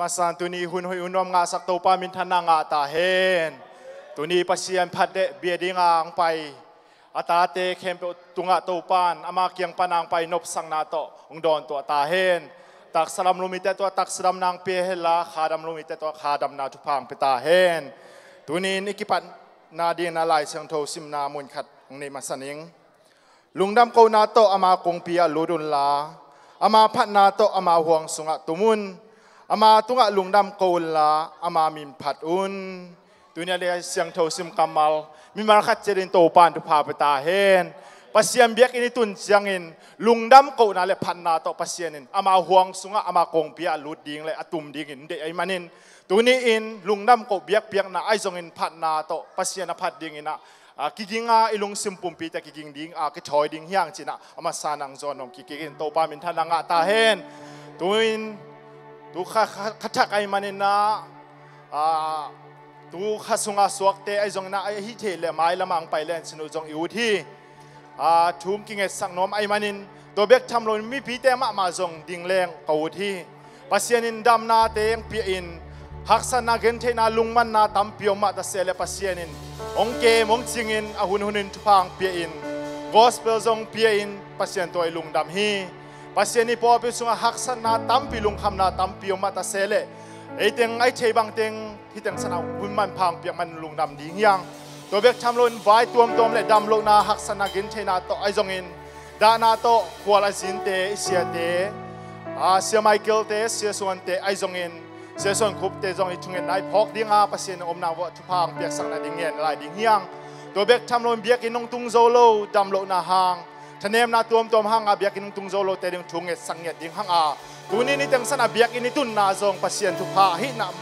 มาสันตุนีหุ่นหอยอุนอมงาสักตัวปามินทนางาตาเฮนตุนีปัสยันพัดเดเบียดิงางไปอาตาเตเข้มตุงะตัวปานอามาเกียงปานางไปนบสังนาโตองดอนตัวตาเฮนตักสลัมลุมิเตตัวตักสลัมนางเปียเฮลาขาดำลุมิเตตัวขาดำนาทุพังเปตาเฮนตุนีนิกิปันนาดีนาลายเสียงโทซิมนามุนขัดองในมาสันิงลุงดำโกนาโตอามาคงเปียลูดุนลาอามาพัดนาโตอามาห่วงสุงะตุมุนอามาตุงะลุงดำโกลาอามามิมพัดอุนตุนีเลยเสียงโทซิมกามัลมิมาขัดเจริญโตปานทุพาเปตาเฮนปัสยามเบียกอินิตุนเสียงอินลุงดำโกนาเลพันนาโตปัสยานินอามาห่วงสุงะอามาคงเปียลูดดิ่งเลยอตุมดิ่งอินเดไอมานินตัวนี้อินลุงดำก็เบียกนะไอซงอินพัดนาโตปัสยานาพัดดิ่งอินะกิจิงอิลุงซิมปุ่มปีแต่กิจิงดิ่งกิชอยดิ่งเฮียงจีนะอามาสานังจอนองกิจิงโตปามินทานางะตาเฮนตัวอินตัวขัดทักไอมานินนะตัวขัดสุงะสวกเตไอซงนะไอฮิเทเลไม้ละมังไปเล่นสนุจงอิวที่ทุ่มกิงเอสังนอมไอมานินตัวเบียกทำลงมีปีเตมาจงดิ่งแรงกูที่ปัสยานินดำนาเตงปีอินหักษณะเงินเทนาลุงมันนาตั้มเปียวมาตะเสเลปัสยานินองเกมองจิงอินอาหุนหุนินทุพังเปียอินกอสเปลจงเปียอินปัสยานตัวลุงดำฮีปัสยานิพอเป็นสุงหักษณะตั้มปีลุงคำนาตั้มเปียวมาตะเสเลไอเตงไอเชบังเตงที่เตงสนามหุ่นมันพังเปียมันลุงดำดิ่งยังตัวเบียกทำลงไว้ตัวเลยดำลงนาหักษณะเงินเทนาโตไอจงอินดานาโตควาลาซินเตเสียเตเสียไมเคิลเตเสียส่วนเตไอจงอินเสียส่วนคุบเตจงอิทุงเงินนายพอกดิ่งอาปัสยานอมนาวทุพังเบียกสังนาดิ่งเงินลายดิ่งยังตัวเบียกทำลงเบียกินนงตุงโซโลดำลงนาหางทะเนมนาตัวหางอาเบียกินนงตุงโซโลเตดิ่งทุงเงินสังเงินดิ่งหางอาตัวนี้นี่ตั้งสนาเบียกินนิตุนนาจงปัสยานทุพาหินาม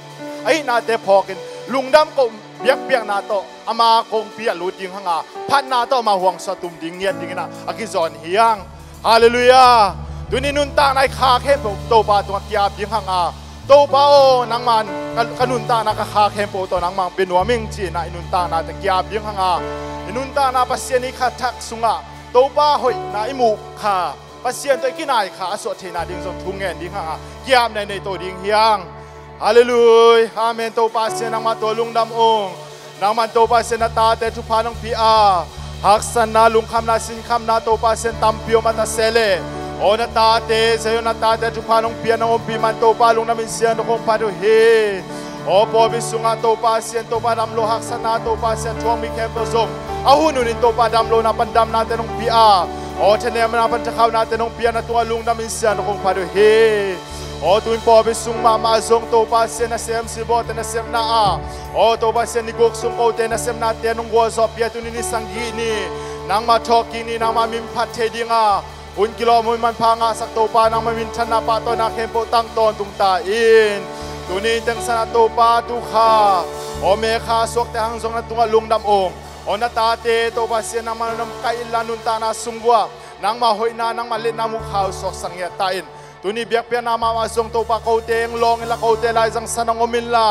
ไอนาเตพอกินลุงดำก็เบียกนาโตอามาคงเปียลูดิ่งหางอาพันนาโตมาห่วงสตุมดิ่งเงียดิ่งนะอากิจอนเฮียงฮาเลลูยาตัวนี้นุนตาในคาเข้มโตปาตัวกียาดิ่งหางอาโตปาโอนังมันกนุนตานาคาเข้มโปตัวนังมังเป็นหัวมิงจีนะนุนตานาตะกียาดิ่งหางอานุนตานาปัสยานิขัดทักสุงะโตปาหอยนาอิมุขาปัสยานตัวกินายขาสวดเทนาดิ่งจงทุ่งเงินดิ่งหางอากียาในตัวดิ่งเฮียงฮาเลลูยาอาเมนโตปาเสนังมาตัวลุงดำองนังมันโตปาเสนตาเตทุพานังพีอาหักสันนาลุงคำนาสินคำนาโตปาเสนตัมพิโอมาตาเซเลโอนาตาเตเซโยนาตาเตทุพานังพีนังอมพีมันโตปาลุงนามิเซียนคงพาดูเฮโอปอบิสุงาโตปาเสนโตปาดำโลหักสันนาโตปาเสนทวงมีแคมเปอร์ซงอาหุนุนินโตปาดำโลนาปันดำนาเตนงพีอาโอเทเนมนาปันจะเข้านาเตนงพีอานาตัวลุงนามิเซียนคงพาดูเฮโอตุนปอบิสุงมาซงโตปาเซนเซมซิบอเตนเซมนาอาโอโตปาเซนิกกสุงโอเตนเซมนาเตนงวัวซอเปียตุนินิสังกีนีนางมาทอกินีนางมามิมพัดเทดิงาอุนกิโลมุนมันพางาสักโตปานางมามินชนะปาตอนาเข้มโปตั้งตอนตุงตาอินตุนีตังสนาโตปาตุขาโอเมฆาสวกแต่หังทรงนัตุงลุงดำองโอนาตาเตโตปาเซนางมานำไกอิลานุนตานาสุงวัวนางมาหอยนานางมาเล่นนามุขาวสอกสังเกตตาอินตุนีเบียกเปียนามาส่งตัวปากเขาเตงลองละเขาเตลายจังสนองมินลา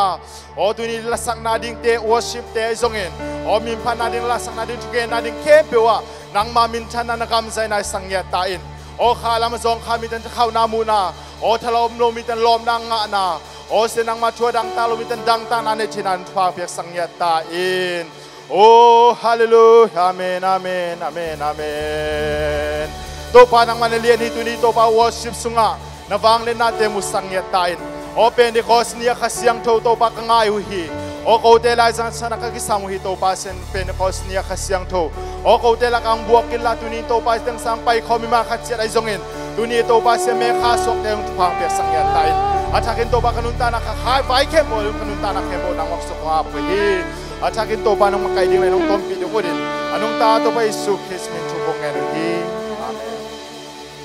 โอ้ตุนีละสักนาดิ่งเตวอร์ชิปเตส่งเงินโอ้มินพันนาดิ่งละสักนาดิ่งทุกเงินนาดิ่งเข้มเปียวนังมามินชันนากำใจนายสังเกตตาอินโอ้ข้าละมาส่งข้ามิตันจะเข้านามูนาโอ้ทะเลาะโนมิตันลมดังงะนาโอ้เสนังมาชัวดังตาลมิตันดังตานาในชินันฟางเปียกสังเกตตาอินโอ้ฮาเลลูยาอาเมนอาเมนอาเมนอาเมนตัวปานังมันเลียนที่ตุนีตัวปาวอร์ชิปสุงะนวางเล่นนาเตมุสังเกตตาอินโอเป็นเดคอสเนียขเสียงโตโตปากง่ายหุยโอโคเตลายจังสนักกิสังหุยโตปาเซนเป็นเดคอสเนียขเสียงโตโอโคเตลักอังบวกกินลาตุนีโตปาเซนสังไปคอมิมาขัดเจริญจงอินตุนีโตปาเซเมฆาสกเดงทุพังเปียสังเกตตาอินอาทักินโตปาขนุนตานักขายไฟเข้มโมลุขนุนตานักเข้มโมนังวักสุขภาพหุยอาทักินโตปานังมาไกดิ้งเลยน้องต้นปีเดียวดินอนุงตาโตไปสุขิสมินทุพงเงินหุย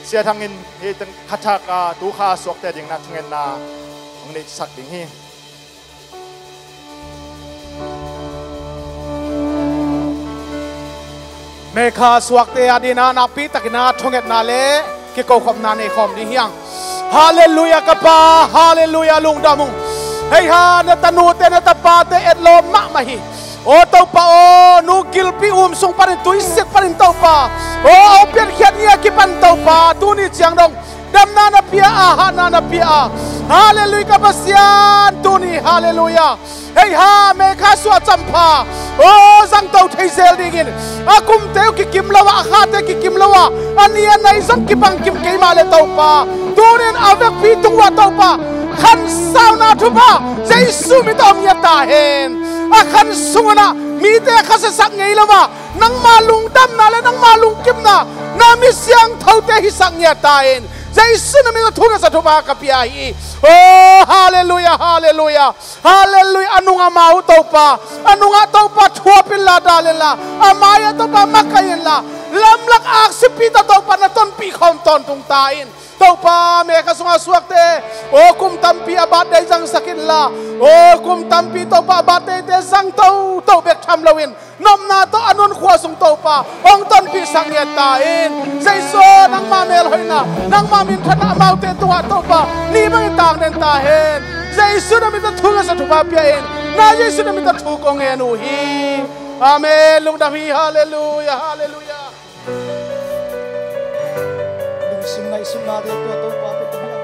เสียทางเงินเฮตังขัดชักตูขาสวกแต่ดิ่งนักเงินนาองนี้สักดิ่งฮีเมฆาสวกแต่ดินานาปีตักนาทงเงินนาเล่กิโกขมนาในขมดิเฮียงฮาเลลูยากะปาฮาเลลูยาลุงดามุงเฮียเนตนูเตเนตปาเตเอ็ดลมมะมาฮีโอเต้าป่าโอนูกิลปีส่งปริตุยเสกปรินเต้าป่าโอเอาเปียนเขียนเนี่ยกิปันเต้าป่าตูนี่เจียงดงดำนานาเปียอาหานานาเปียอา ฮาเลลูยากับเสียนตุนีฮาเลลูยาเฮ้ยฮาเมฆาสวดจำพาโอ้สังเตาไทยเซลดิงินอากุมเตวกิกิมลาวะอาคาเตกิกิมลาวะอันนี้อันไหนสังกิบังกิมเกยมาเลเตาปาตัวนี้อาเวกพีตุงวะเตาปาขันสาวนาทุพาเจสุมิตอมยตาเห็นอาขันสุงนะมีแต่ข้าศึกสักไงละวะนังมาลุงดำนะและนังมาลุงกิมนะนามิเสียงเท่าเตหิสักยตาเห็นใจสุนมิตรทุกข์สัตว์บากับยาอีโอ้ฮาเลลูยาฮาเลลูยาฮาเลลูยาอนุงามาอุตปาอนุงาตปาทัวปิลลาดาเลลาอามายตปามักกายินลาลำลักอักสิปีตตปาณต้นปีคอมตอนตุงตาอินตปาเมฆสงสวกเตโอ้คุมตัมปีอาบัดได้จังสักินลาโอ้คุมตัมปีตปาอาบัดได้เตสังเตเบกทำลวินนมนาโตอนุนขวาสุงโตปาองต้นปีสังเกตตาอินใจโซนังมาเมลหอยนานังมามินธนามาเตตัวโตปานี่มันต่างเดินตาเห็นใจสุนมิตรทุกข์สัตว์บาปเองนายสุนมิตรทุกข์องเอนูฮีอาเมนลุงดามีฮาเลลูยาฮาเลลูยาลุงสิงไงสุนาเดียตัวโตปาตัวนี้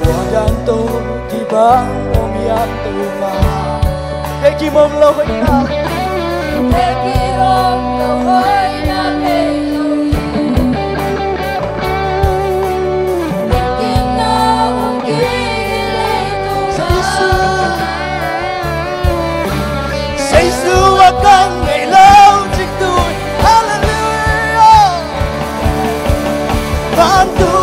Wadang to di bang om yam to ma. Heki mom lo hoi na. Heki om lo hoi na me lo yi. Heki na om ki le to ma. Say su akan ngày lâu chỉ tôi. Hallelujah. Van tu.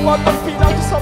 ko tong pinang sa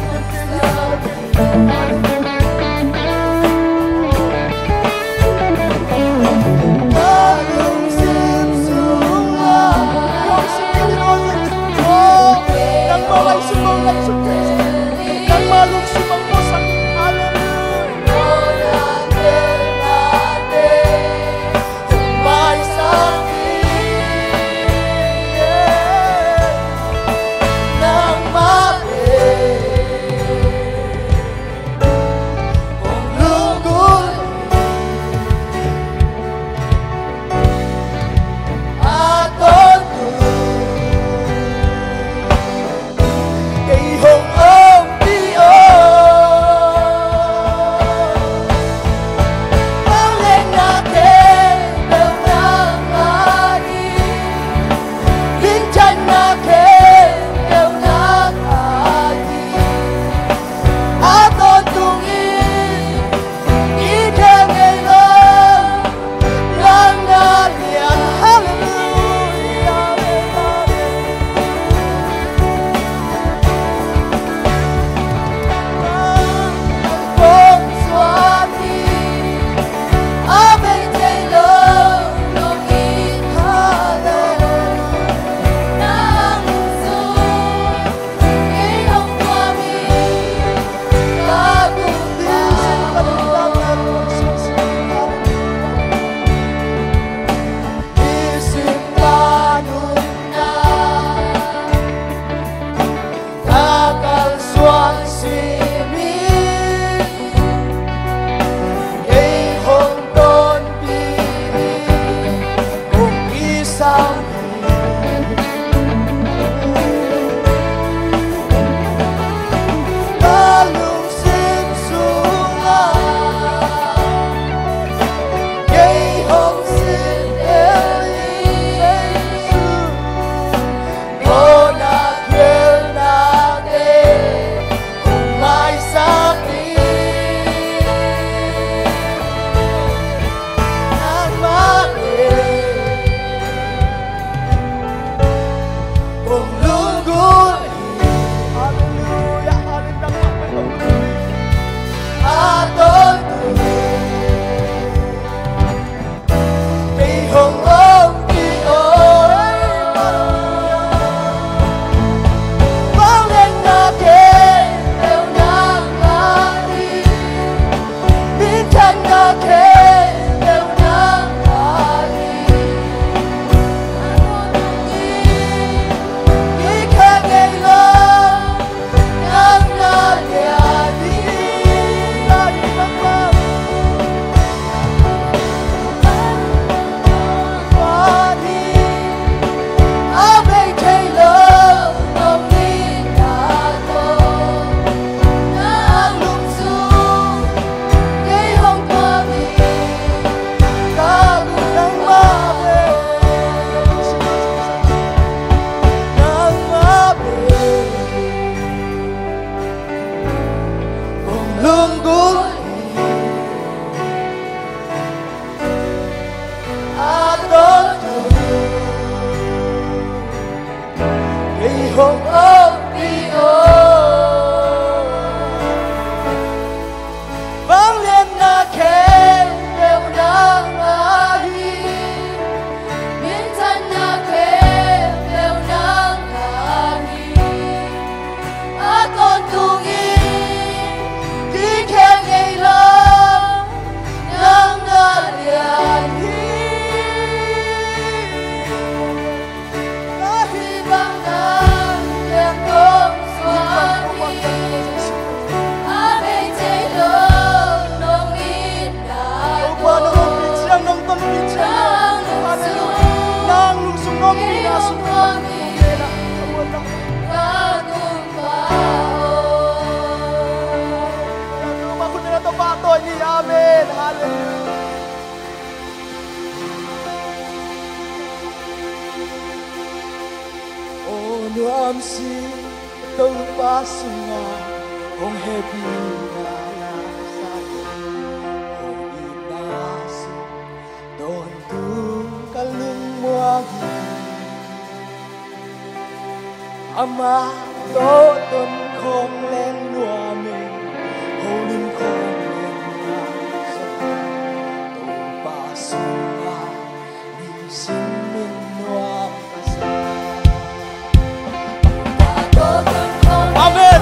Ama to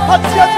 Hallelujah.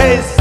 Say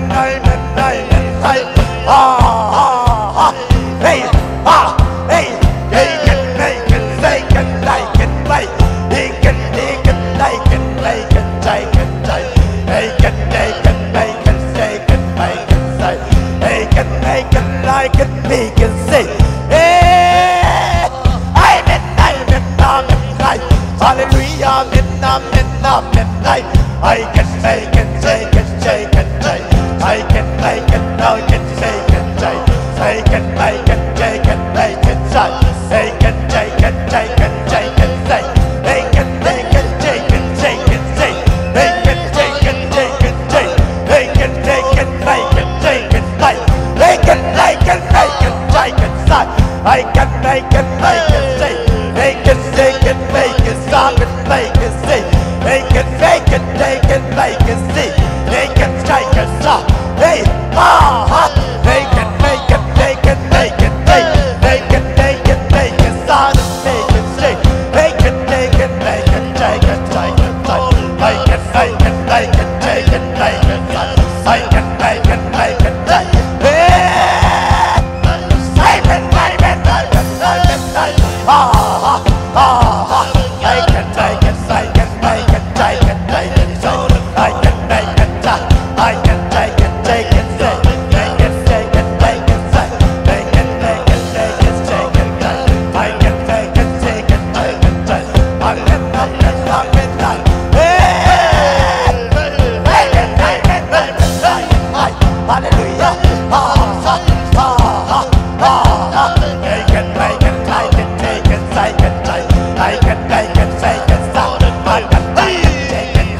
midnight, midnight, midnight. Hey, hey, they can make it, they can like it, make he can make it, take it, make it, take it, take they can make it, make it, take it, make it, say they can make it, like it, make it, say hey, I midnight, midnight, midnight, hallelujah, midnight, midnight, midnight. I can make it, take it, take it, take I can make it, now I can take it, take I can make it, take it, make it, take they can take it, take it, take it, take they can make it, take it, take it, take they can take it, take it, take they can take it, make it, take it, take they can make it, make it, take it, take I can make it, take they can take it, make it, stop it, make it, see they can make it, take it, make it, see they can take it, stop hey, they can make it, they can make it, they can make it, make it, start it, make it, see they can take it, make it, take it, take it, take it, make it, make it, take it, make it, I can make it, make it, take it, I can take it, I can make it, take it, take it, I can make it, I can take it, take it, make it, take it, make it, make it, make it, take it, take it, I can take it, take it, take it, I can make it, make it, hallelujah, they can make it, take it, take it, take it, I can make it, take it, stop it, I can make it, take it,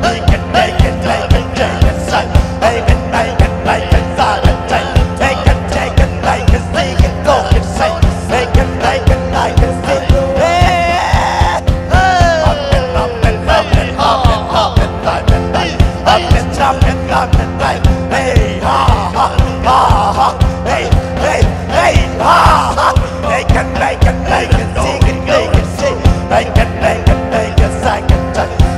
they can make it, take it, take it, they can make it, make it, stop it, they can take it, make it, see it, go and say, they can make it, like it, see it, they can make it, make it, see it, make it, see they can make it, make it, second,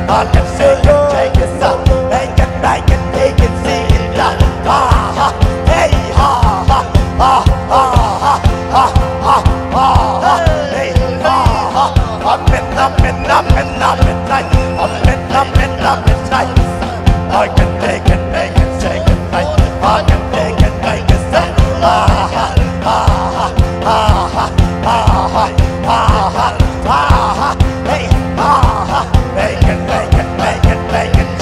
I can see it, take it, stop they can make it, take it, see it, hey, I can take it, make it, take it, I can take it, make it, say, hey, make it, make it, make it, make it,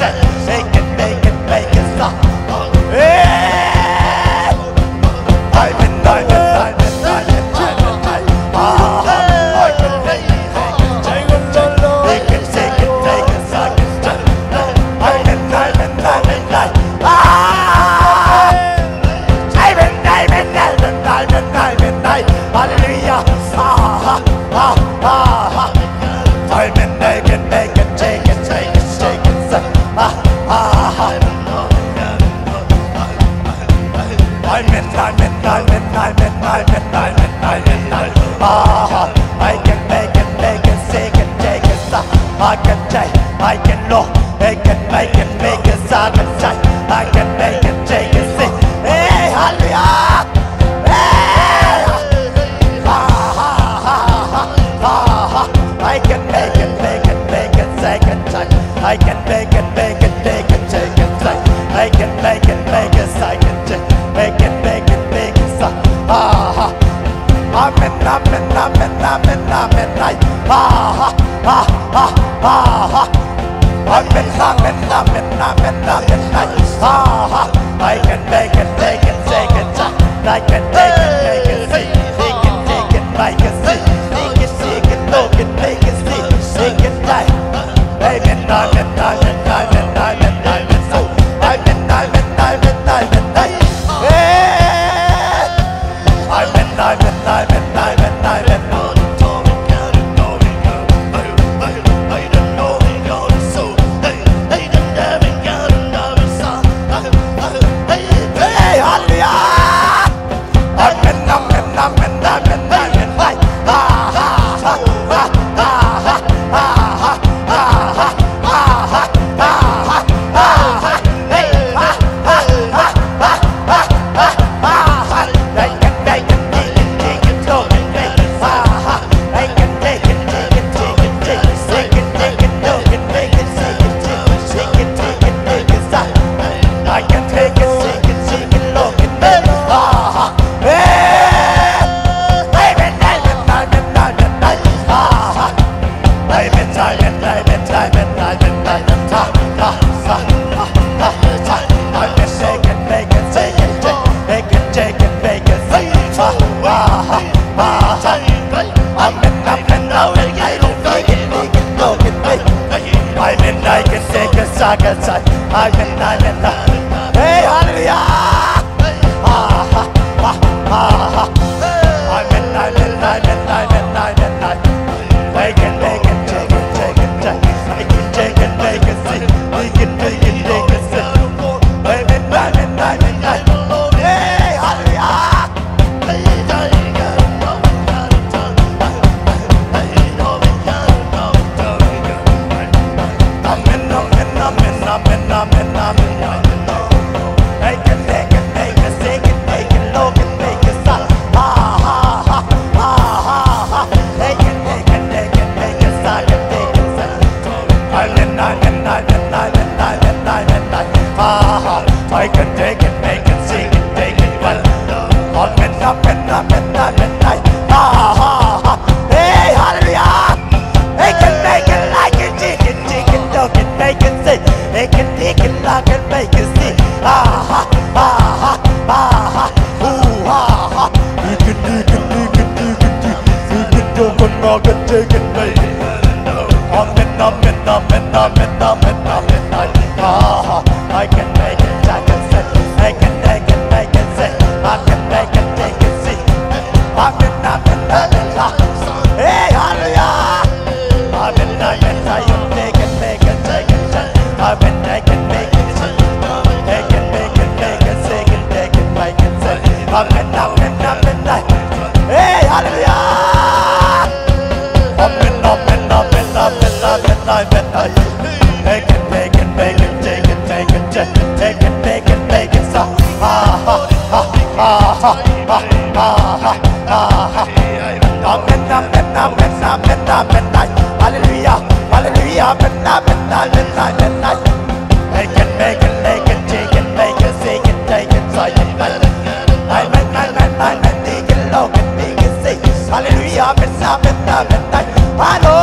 make it, make it, make it, stop. Hey, I'm in, I can take it, take it, take it, take it, take it, take it, suck it, I'm in, hallelujah, I'm in, make it, take it, take it, take it, I'm in, I can make it, take it, take it, I can take, I can look, I can make it, I can take, I can make it, take it, see, hey, hallelujah, hey, I can make it, take it, take it, take it, I can make it, take it, take it, I can make it, I can take, make it, I'm in, I can make it, take it, take it, I can take it, make it, see, take it, make it, see, take it, take it, look it, make it, see, take it, die, I'm in, midnight, midnight. Hey, hallelujah. I can take it, make it, sing it, take it well. On midnight, midnight, midnight, midnight. Hey, hallelujah. They can make it like it, chicken, chicken, dog it, make it sing. They can take it like it, make it sing. You can do one more, can take it, make it. On midnight, midnight, midnight, midnight, midnight, midnight. I can make it, I can say, I can make it, make it say, I can make it, take it, see. I'm midnight, midnight, midnight. Hey, hallelujah. I'm midnight, midnight, you take it, make it, take it, say. I'm midnight, make it, say. Take it, make it, say it, take it, make it, say. I'm midnight, midnight, midnight. Hey, hallelujah. I'm midnight, midnight, midnight, midnight, midnight, midnight. Make it, make it, make it, take it, take it, take it, make it, make it, so. Hallelujah, hallelujah, midnight, midnight, midnight, midnight. Make it, make it, make it, take it, make it, take it, take it, take it, take it, low, make it, say. Hallelujah, midnight, midnight, midnight. Hello,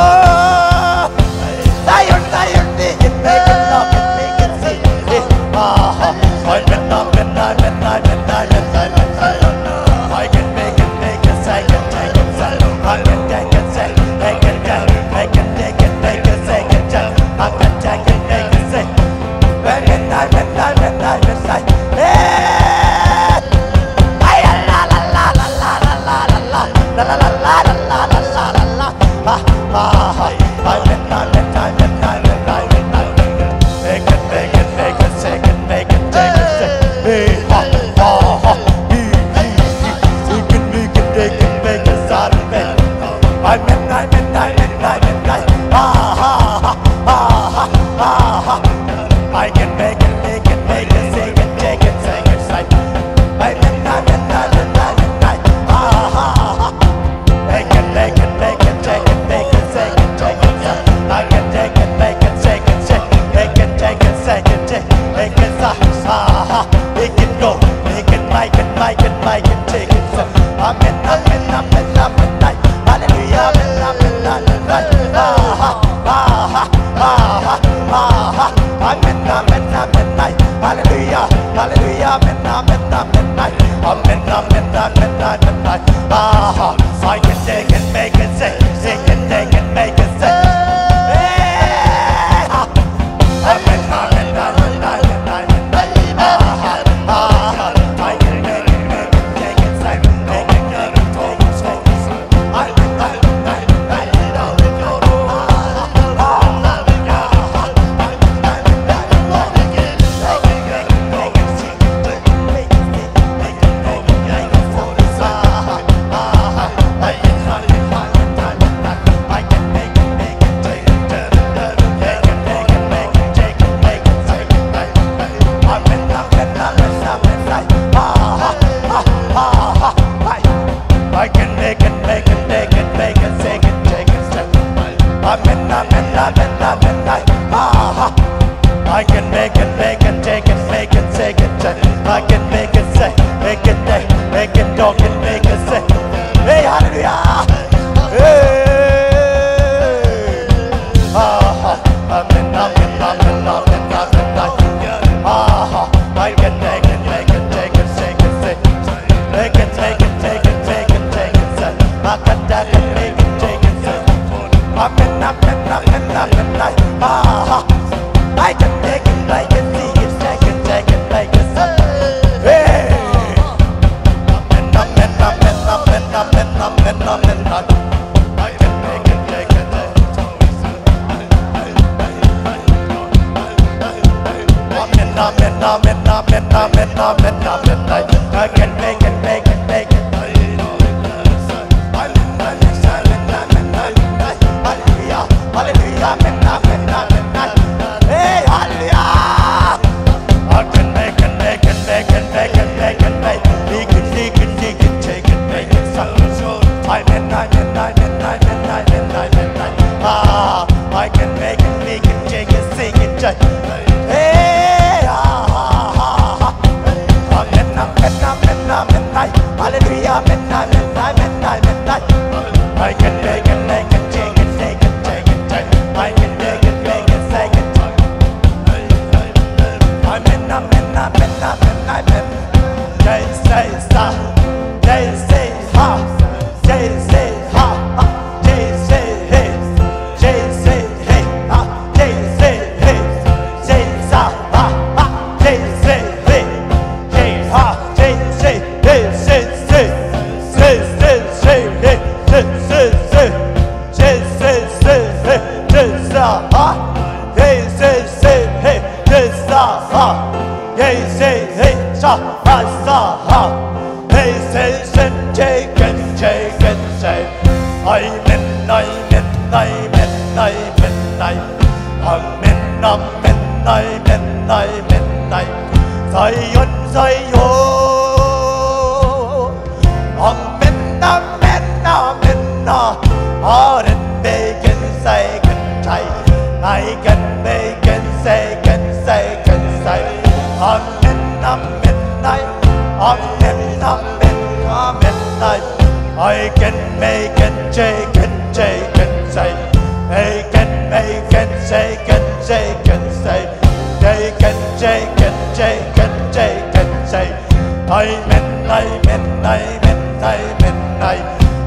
Zion, Zion, make it, low, make it, say. Midnight, midnight, midnight, midnight, midnight, midnight. I can make it, say it, take it, say. I can take it, say, make it, make it, take it, make it, say it, I can take it, make it, say. Midnight, midnight, midnight, midnight. Hey, la la la la la la la la la la la la la la la. Midnight, midnight, midnight, midnight, midnight. Make it, make it, make it, take it, make it, take it, say. Hey, you can make it, take it, make it, start it, make it. Midnight, midnight, midnight, midnight. I can make it, take it, take it, take it, say. Midnight, midnight, midnight, midnight. Make it, make it, make it, take it, make it, take it, take it, say. I can take it, make it, take it, take it, take it, take it, take it, make it go, make it, make it, make it, make it, take it, say. Midnight, midnight, midnight, midnight. Hallelujah, midnight, midnight, midnight. Midnight, midnight, midnight. Hallelujah, hallelujah, midnight, midnight, midnight. Midnight, midnight, midnight, midnight. I can take it, make it, say. Take it, take it, make it, say. Midnight, midnight, midnight, midnight, midnight. I can make it, take it, say. Make it, take it, take it, say. I can make it, make it, make it, make it, take it, take it, take it. Midnight, midnight, midnight, midnight. I can make it, take it, make it, take it, take it. I can make it, say, make it, make it, talk it, make it, say. Hey, hallelujah. Hey. Midnight, midnight, midnight, midnight, midnight. I can make it, take it, take it, take it. Make it, take it, take it, take it, take it, say. I can take it, make it, take it, say. Midnight, midnight, midnight, midnight. I can make it, make it, take it, take it, take it, make it, say. Hey. Midnight, midnight, midnight, midnight, midnight, midnight. can make it, make it, make it. He can take it, make it. So I mean, ah, I can make it, take it, sing it, hey, ah, midnight, hallelujah, midnight. I can make it, take it, take it, take it. I can make it, take it. I'm midnight. They say sa, they say ha, they say ha, they say hey, they say hey, they say hey, say sa ha, they say hey, they ha, they say hey, say hey, say hey, say hey, sa ha, they say hey, they sa ha, they say hey, sa ha, sa. Hey, say, take it, say. I'm midnight. Zion. I'm midnight. Aren't bacon, say, I can make it, say. I'm midnight. I can make it, take it, say. I can make it, take it, say. They can take it, say. I'm midnight.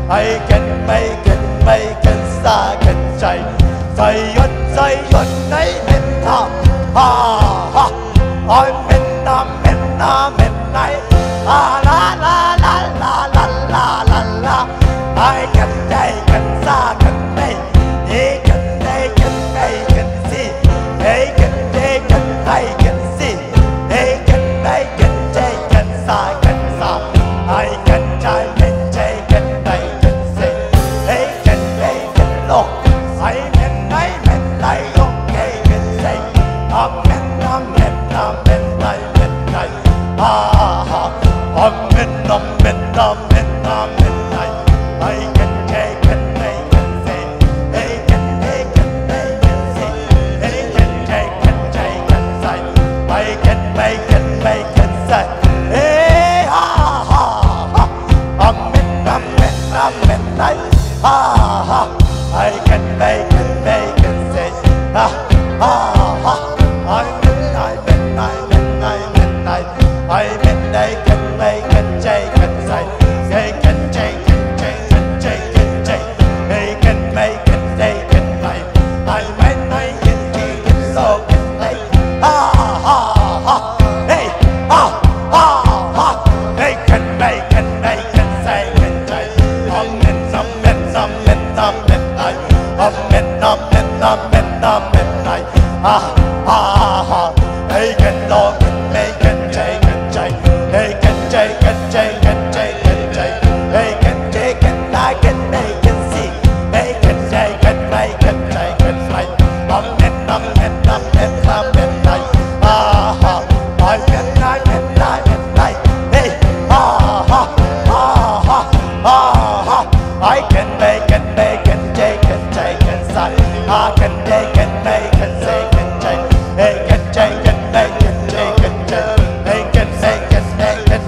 I can make it, second, say. Zion, I'm midnight. La. I can take it, second, he can take it, see. He can take it, I can see. He can make it, take it, second, I can take it, see. He can make it, look. I'm midnight, okay, can say. I'm midnight. I'm midnight. I can take it, make it, say. He can take it, make it, see. He can take it, say. I can make it, say. Hey, I'm midnight. I can make it, say. I'm midnight. I midnight can make it, take it, say. They can take it. They can make it, take it, right. I midnight can take it, so can they. Hey, they can make it, say it, say. I'm midnight. They can look and make it, take it, say. They can take it. They can take it, I can make it, see. They can take it, make it, right. I'm midnight. I'm midnight. Hey, I can make it, take it, son. I can take it, make it, take it. They can take it, make it, take it. They can make it,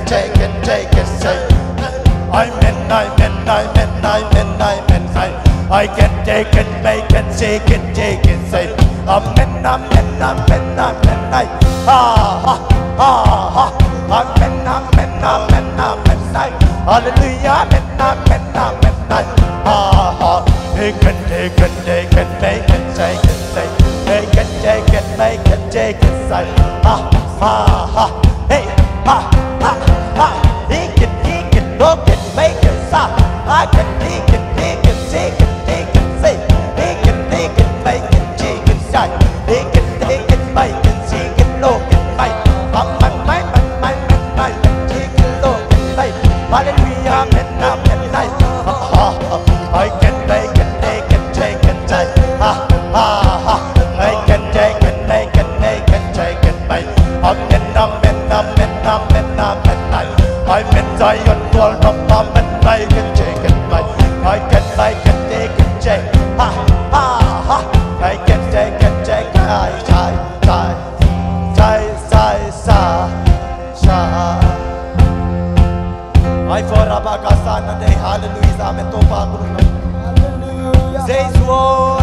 take it, say. I'm midnight. I can take it, make it, take it, say. I'm midnight. I'm midnight. Hallelujah, midnight. They can take it, make it, take it, say. They can take it, make it, take it, say. Hey, he can look it, make it, stop. I can take it, say. He can make it, take it, say. He can take it, make it, take it, look it, make. My, take it, look it, make. Hallelujah, midnight. I can make it, take it, say. I can take it, make it, take it, make. I'm midnight. น้ำเป็นไหนไอ้เป็นใจยนตัวน้องมาเป็นไรกันเจกันไปไอ้กันไปกันเจกันเจฮ่าฮ่าฮ่าไอ้กันเจกันเจกันใช่ใช่ใช่ใช่ใช่ใช่ไอ้ฟอร์บากาซานันเดย์ฮาเลลูยาเมโตปากุลเจซู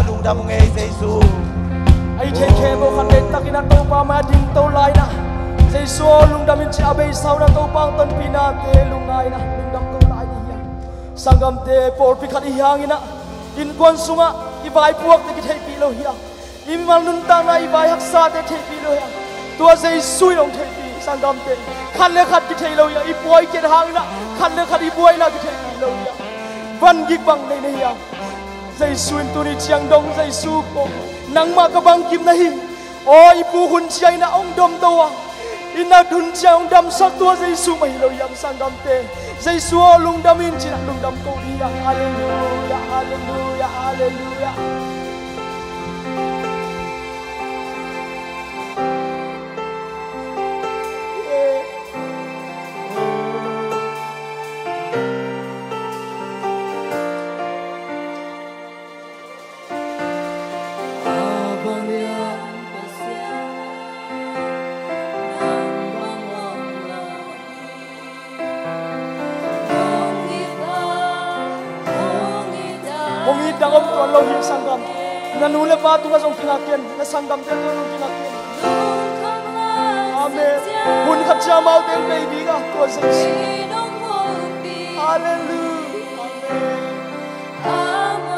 ลุงดำเงยเจซูไอ้เคโมคันเด็กตะกินันโตปามาดิงโตไลนะเจซูลุงดำมินจะเอาไปสาวนะโตปังต้นปีนาเตลุงไงนะลุงดำโตไลนี่ยังสังกัมเตปอร์พิคัดอีหยังนะอินกวนสุงะอีบายพวกเด็กเทปีโลเฮียอิมันนุนตังนะอีบายฮักษาเตเทปีโลเฮียตัวเจซูลงเทปีสังกัมเตขันเลขัดกิเทโลเฮียอีบอยเกตหางนะขันเลขัดอีบอยนะกิเทปีโลเฮียวันกิกบังในนี่ยังใจสูนตุนิเชียงดงใจสูโกนังมากบังกิมนะฮิโอ้ยปูหุ่นเชียนะองดมตัวอินาดุนเชียองดำสักตัวใจสูไม่เรายังสังกัมเตใจสูลุงดำอินจินะลุงดำโกดียาฮาเลลูยาฮาเลลูยาฮาเลลูยาDangom tuan lohim sanggam, nanule batu kasong kinakian, na sanggam teto nung kinakian. Amen. Mun katja mau ten baby ka tuan sesi. Hallelujah. Amen.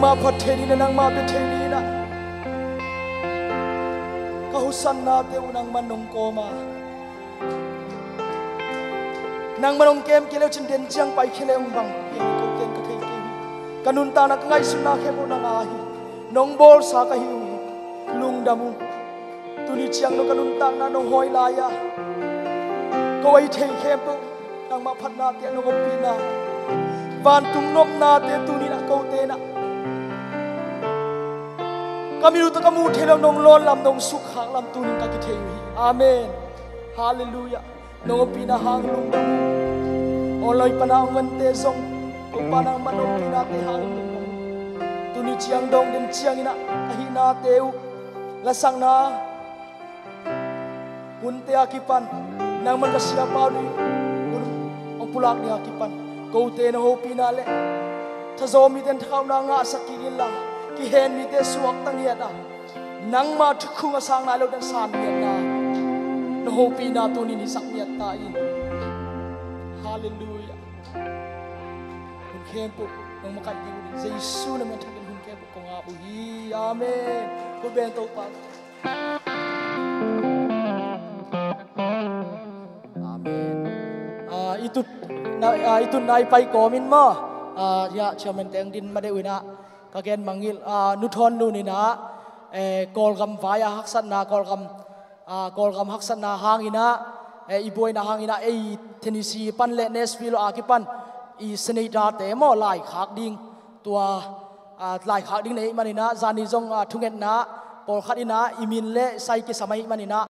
ma patheni na nang ma betheni na kahusan na te unang manong koma nang manong kem kile chin den chiang pai khile ong bang ke ko ken ka thei ke kanun ta na ngai suna khe mo na nga hi nong bol sa ka hi lung damu tu ni chiang no kanun tang na no hoi la ya ko ai thei khem po nang ma phat na te no ko pi na van tum nom na te tu ni na ko te na kami ru ta kamu thelom nong lon lam nong suk hang lam tu ni ka ki thei amen hallelujah no pi na hang lung damu oloi pana ngan te song ko panang manong pi na te hang lung tu ni chiang dong dem chiang ina hi na teu la sang na hun te akipan nang man ka sia pa ni ong pulak ni akipan ko te na ho pi na le tha zo mi den thau na nga sakingin la ki hen mi te suak tang ya na nang ma thkhung asang na lo dan san mi na no ho pi na tu ni ni sak mi ta in hallelujah hun khem pu nong ma ka di jesu na man thakin hun khem pu ko nga bu hi amen ko ben to pa itu nai pai komin mo ya chairman teng din ma de uina ka gen mangil nuthon nu ni na kol gam vaya haksan na kol gam haksan na hangina iboi na hangina Tennessee pan le Nashville akipan I senida te mo lai khak ding tua lai khak ding nei manina zani jong thungen na kol khatina imin le sai ki samai manina